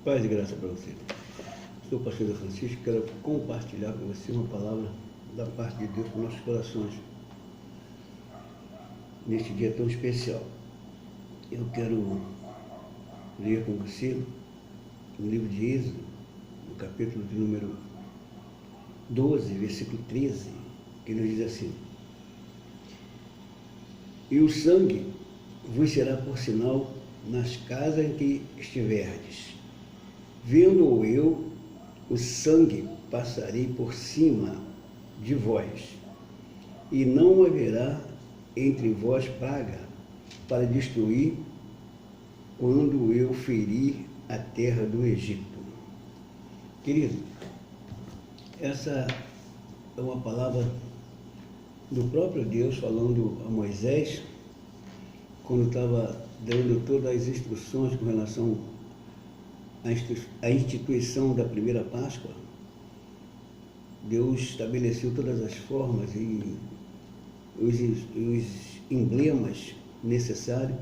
Paz e graça para você. Sou o pastor Francisco, quero compartilhar com você uma palavra da parte de Deus para nossos corações. Neste dia tão especial, eu quero ler com você o livro de Êxodo, no capítulo de número 12, versículo 13, que nos diz assim: E o sangue vos será por sinal nas casas em que estiverdes. Vendo eu o sangue, passarei por cima de vós, e não haverá entre vós praga para destruir quando eu ferir a terra do Egito. Querido, essa é uma palavra do próprio Deus falando a Moisés, quando estava dando todas as instruções com relação à instituição da primeira Páscoa. Deus estabeleceu todas as formas e os emblemas necessários,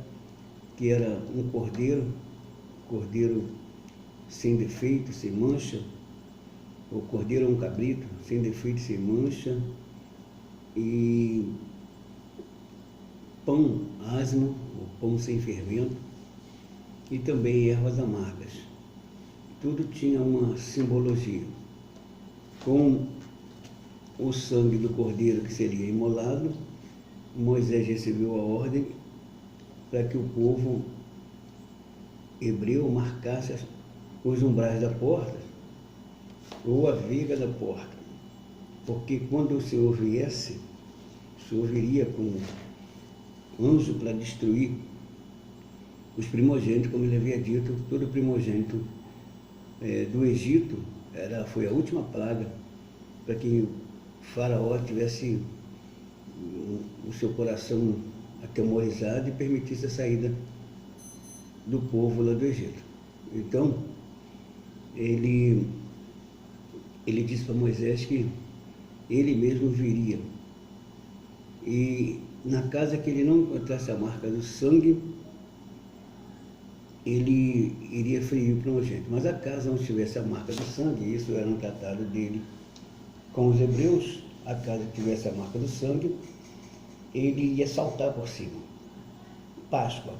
que era um cordeiro sem defeito, sem mancha, o cordeiro é um cabrito sem defeito, sem mancha, e pão asno, ou pão sem fermento, e também ervas amargas. Tudo tinha uma simbologia. Com o sangue do cordeiro que seria imolado, Moisés recebeu a ordem para que o povo hebreu marcasse os umbrais da porta ou a viga da porta, porque quando o Senhor viesse, o Senhor viria com anjo para destruir os primogênitos, como ele havia dito. Todo primogênito do Egito foi a última praga, para que o faraó tivesse o seu coração atemorizado e permitisse a saída do povo lá do Egito. Então, ele disse para Moisés que ele mesmo viria, e na casa que ele não encontrasse a marca do sangue, ele iria ferir o primogênito. Mas a casa onde tivesse a marca do sangue, isso era um tratado dele com os hebreus, a casa que tivesse a marca do sangue, ele ia saltar por cima. Páscoa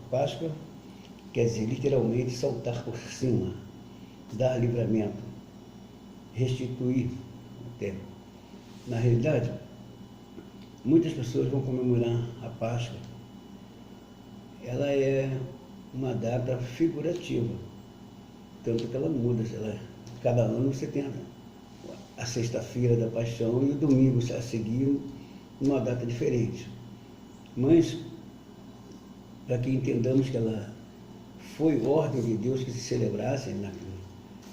quer dizer literalmente saltar por cima, dar livramento, restituir até. Na realidade, muitas pessoas vão comemorar a Páscoa. Ela é uma data figurativa, tanto que ela muda. Cada ano você tem a sexta-feira da Paixão e o domingo a seguir, uma data diferente. Mas, para que entendamos que ela foi ordem de Deus que se celebrasse,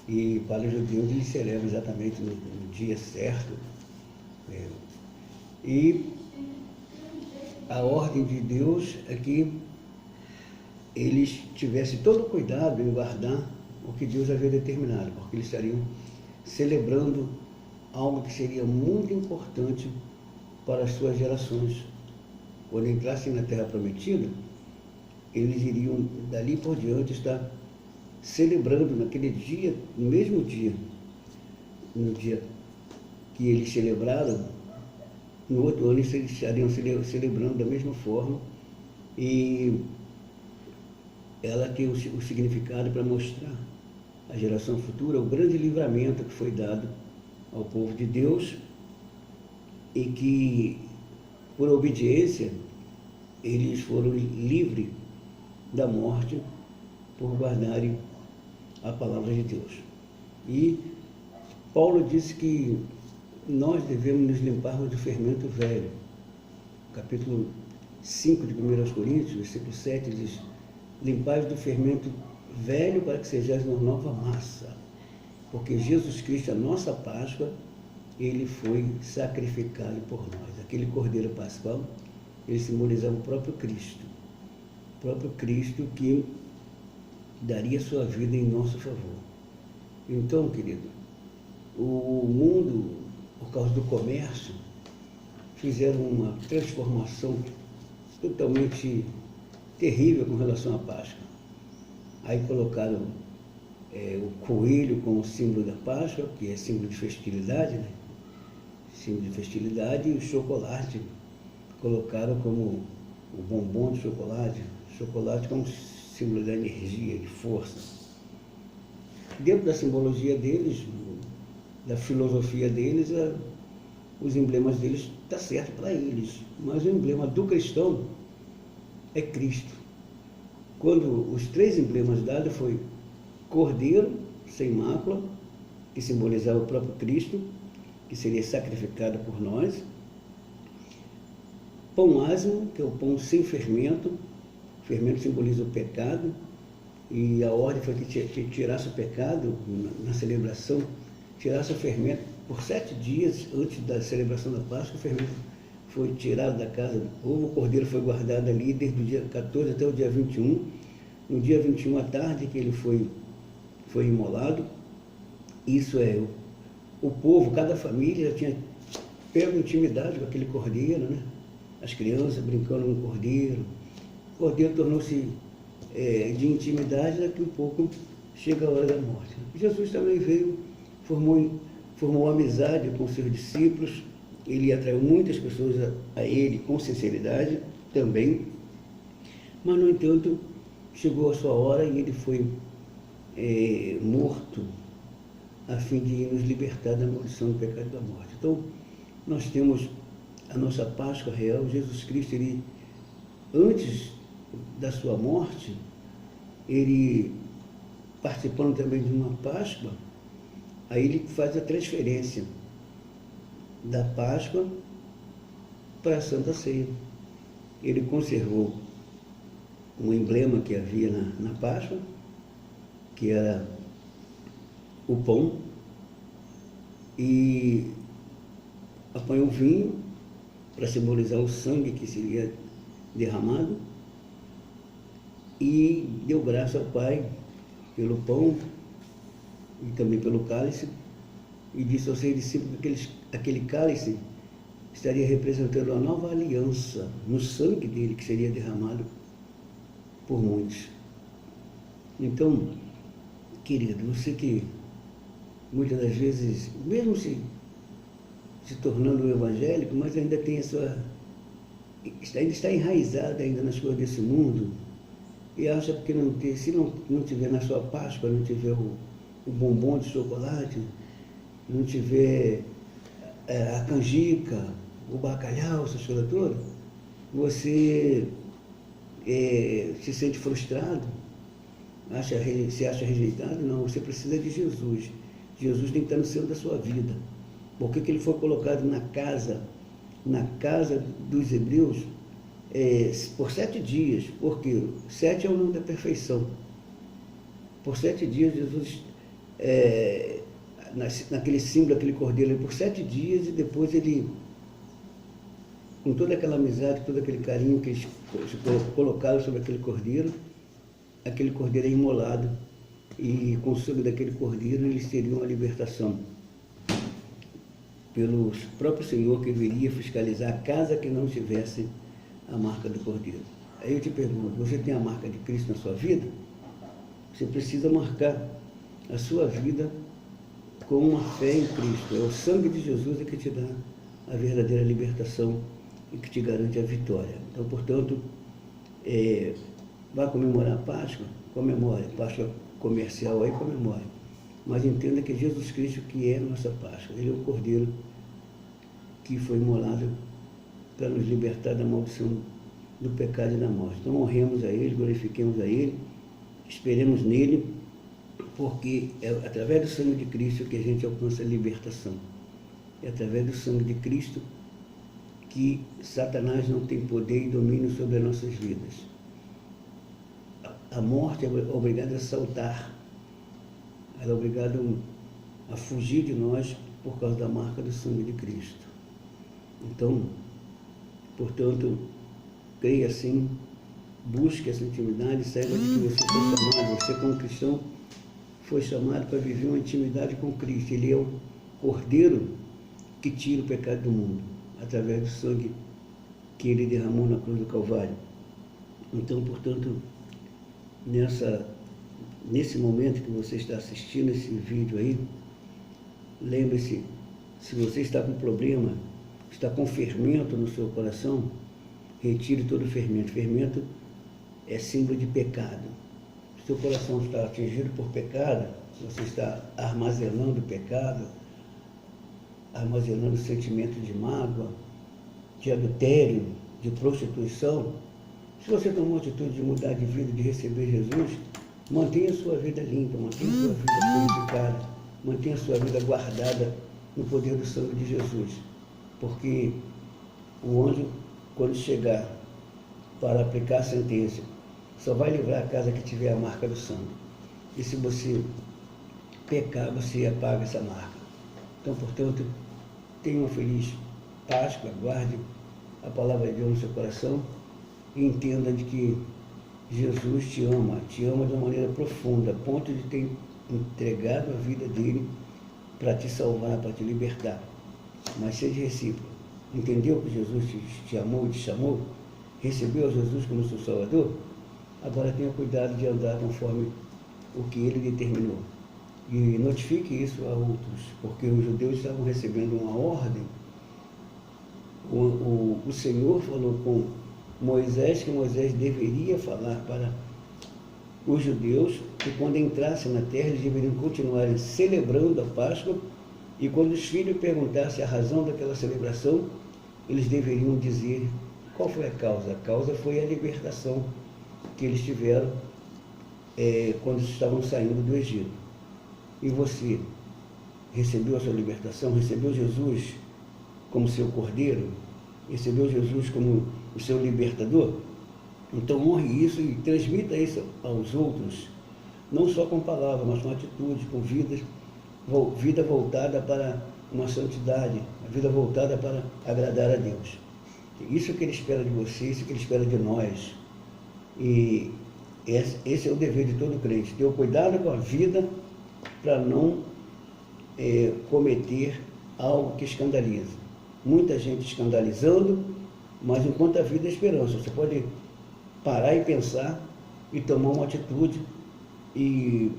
e para os judeus eles celebram exatamente no dia certo. E a ordem de Deus é que eles tivessem todo o cuidado em guardar o que Deus havia determinado, porque eles estariam celebrando algo que seria muito importante para as suas gerações. Quando entrassem na Terra Prometida, eles iriam dali por diante estar celebrando naquele dia, no mesmo dia, no dia que eles celebraram, no outro ano eles estariam celebrando da mesma forma, e ela tem o significado para mostrar à geração futura o grande livramento que foi dado ao povo de Deus, e que, por obediência, eles foram livres da morte por guardarem a palavra de Deus. E Paulo disse que nós devemos nos limparmos do fermento velho. Capítulo 5 de 1 Coríntios, versículo 7, diz: Limpai-vos do fermento velho para que sejais uma nova massa. Porque Jesus Cristo, a nossa Páscoa, ele foi sacrificado por nós. Aquele cordeiro pascual, ele simbolizava o próprio Cristo. O próprio Cristo que daria sua vida em nosso favor. Então, querido, o mundo, por causa do comércio, fizeram uma transformação totalmente terrível com relação à Páscoa. Aí colocaram o coelho como símbolo da Páscoa, que é símbolo de fertilidade, né? Símbolo de fertilidade, e o chocolate colocaram como o bombom de chocolate, chocolate como símbolo da energia, de força. Dentro da simbologia deles, da filosofia deles, os emblemas deles está certo para eles, mas o emblema do cristão é Cristo. Quando os 3 emblemas dados foi cordeiro sem mácula, que simbolizava o próprio Cristo, que seria sacrificado por nós, pão ázimo, que é o pão sem fermento, fermento simboliza o pecado, e a ordem foi que tirasse o pecado na celebração, tirasse o fermento por 7 dias antes da celebração da Páscoa. O fermento foi tirado da casa do povo, o cordeiro foi guardado ali desde o dia 14 até o dia 21. No dia 21 à tarde que ele foi imolado. Isso é, o povo, cada família já tinha pego intimidade com aquele cordeiro, né? As crianças brincando no cordeiro. O cordeiro tornou-se de intimidade, daqui a pouco chega a hora da morte. Jesus também veio, formou amizade com seus discípulos, ele atraiu muitas pessoas a ele com sinceridade também, mas, no entanto, chegou a sua hora e ele foi morto a fim de nos libertar da maldição do pecado e da morte. Então, nós temos a nossa Páscoa real. Jesus Cristo, ele, antes da sua morte, ele, participando também de uma Páscoa, aí ele faz a transferência da Páscoa para a Santa Ceia. Ele conservou um emblema que havia na Páscoa, que era o pão, e apanhou o vinho para simbolizar o sangue que seria derramado, e deu graça ao Pai pelo pão e também pelo cálice, e disse aos seus discípulos que aquele cálice estaria representando a nova aliança no sangue dele, que seria derramado por muitos. Então, querido, você que muitas das vezes, mesmo se tornando um evangélico, mas ainda tem ainda está enraizado ainda nas coisas desse mundo, e acha que se não tiver na sua Páscoa, não tiver o bombom de chocolate, não tiver a canjica, o bacalhau, essas coisas todas, você se sente frustrado, se acha rejeitado. Não, você precisa de Jesus. Jesus tem que estar no centro da sua vida. Por que ele foi colocado na casa dos hebreus por 7 dias? Porque 7 é o número da perfeição. Por 7 dias Jesus, naquele símbolo, aquele cordeiro, por 7 dias, e depois ele, com toda aquela amizade, todo aquele carinho que eles colocaram sobre aquele cordeiro é imolado, e com o sangue daquele cordeiro eles teriam a libertação pelo próprio Senhor, que viria fiscalizar a casa que não tivesse a marca do cordeiro. Aí eu te pergunto, você tem a marca de Cristo na sua vida? Você precisa marcar a sua vida com uma fé em Cristo. É o sangue de Jesus que te dá a verdadeira libertação e que te garante a vitória. Então, portanto, vai comemorar a Páscoa? Comemore. Páscoa comercial aí, comemore. Mas entenda que Jesus Cristo que é a nossa Páscoa. Ele é o Cordeiro que foi imolado para nos libertar da maldição do pecado e da morte. Então, honremos a Ele, glorifiquemos a Ele, esperemos nele, porque é através do sangue de Cristo que a gente alcança a libertação. É através do sangue de Cristo que Satanás não tem poder e domínio sobre as nossas vidas. A morte é obrigada a saltar, ela é obrigada a fugir de nós por causa da marca do sangue de Cristo. Então, portanto, creia assim, busque essa intimidade, saiba de que você foi chamado, você como cristão foi chamado para viver uma intimidade com Cristo. Ele é o Cordeiro que tira o pecado do mundo, através do sangue que ele derramou na cruz do Calvário. Então, portanto, nesse momento que você está assistindo esse vídeo aí, lembre-se, se você está com problema, está com fermento no seu coração, retire todo o fermento. Fermento é símbolo de pecado. Se seu coração está atingido por pecado, você está armazenando pecado, armazenando sentimento de mágoa, de adultério, de prostituição. Se você tomou a atitude de mudar de vida, de receber Jesus, mantenha a sua vida limpa, mantenha a sua vida purificada, mantenha a sua vida guardada no poder do sangue de Jesus. Porque o anjo, quando chegar para aplicar a sentença, só vai livrar a casa que tiver a marca do sangue. E se você pecar, você apaga essa marca. Então, portanto, tenha uma feliz Páscoa, guarde a palavra de Deus no seu coração e entenda de que Jesus te ama de uma maneira profunda, a ponto de ter entregado a vida dele para te salvar, para te libertar. Mas seja recíproco. Entendeu que Jesus te amou e te chamou? Recebeu a Jesus como seu Salvador? Agora tenha cuidado de andar conforme o que ele determinou. E notifique isso a outros, porque os judeus estavam recebendo uma ordem. O Senhor falou com Moisés que Moisés deveria falar para os judeus que quando entrassem na terra eles deveriam continuar celebrando a Páscoa, e quando os filhos perguntassem a razão daquela celebração, eles deveriam dizer qual foi a causa. A causa foi a libertação que eles tiveram quando estavam saindo do Egito. E você recebeu a sua libertação? Recebeu Jesus como seu cordeiro? Recebeu Jesus como o seu libertador? Então honre isso e transmita isso aos outros, não só com palavras, mas com atitude, com vida voltada para uma santidade, a vida voltada para agradar a Deus. Isso que ele espera de você, isso que ele espera de nós. E esse é o dever de todo crente, ter o cuidado com a vida para não cometer algo que escandaliza. Muita gente escandalizando, mas enquanto a vida é esperança. Você pode parar e pensar e tomar uma atitude e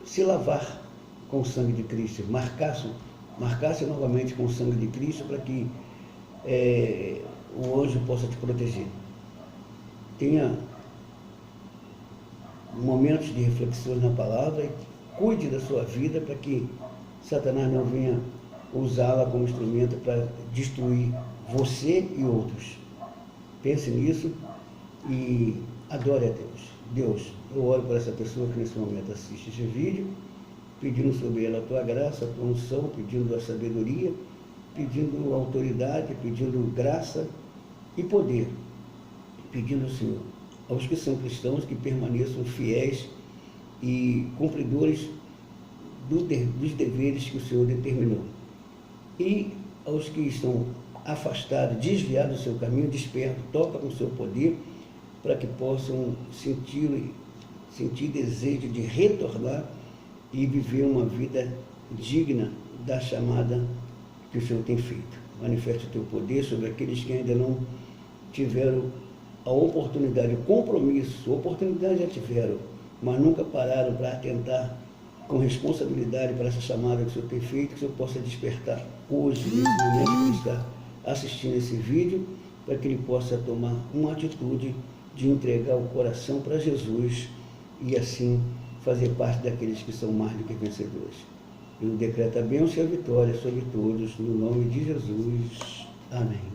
se lavar com o sangue de Cristo, marcar-se novamente com o sangue de Cristo para que o anjo possa te proteger. Tenha momentos de reflexões na palavra e cuide da sua vida para que Satanás não venha usá-la como instrumento para destruir você e outros. Pense nisso e adore a Deus. Deus, eu oro por essa pessoa que nesse momento assiste esse vídeo, pedindo sobre ela a tua graça, a tua unção, pedindo a sabedoria, pedindo autoridade, pedindo graça e poder, pedindo, Senhor, aos que são cristãos que permaneçam fiéis e cumpridores dos deveres que o Senhor determinou. E aos que estão afastados, desviados do seu caminho, desperta, toca com o seu poder, para que possam sentir desejo de retornar e viver uma vida digna da chamada que o Senhor tem feito. Manifeste o teu poder sobre aqueles que ainda não tiveram a oportunidade, o compromisso. Oportunidade já tiveram, mas nunca pararam para atentar com responsabilidade para essa chamada que o Senhor tem feito, que o Senhor possa despertar hoje, nesse momento que ele está assistindo esse vídeo, para que ele possa tomar uma atitude de entregar o coração para Jesus e assim fazer parte daqueles que são mais do que vencedores. Eu decreto a bênção e a vitória sobre todos, no nome de Jesus. Amém.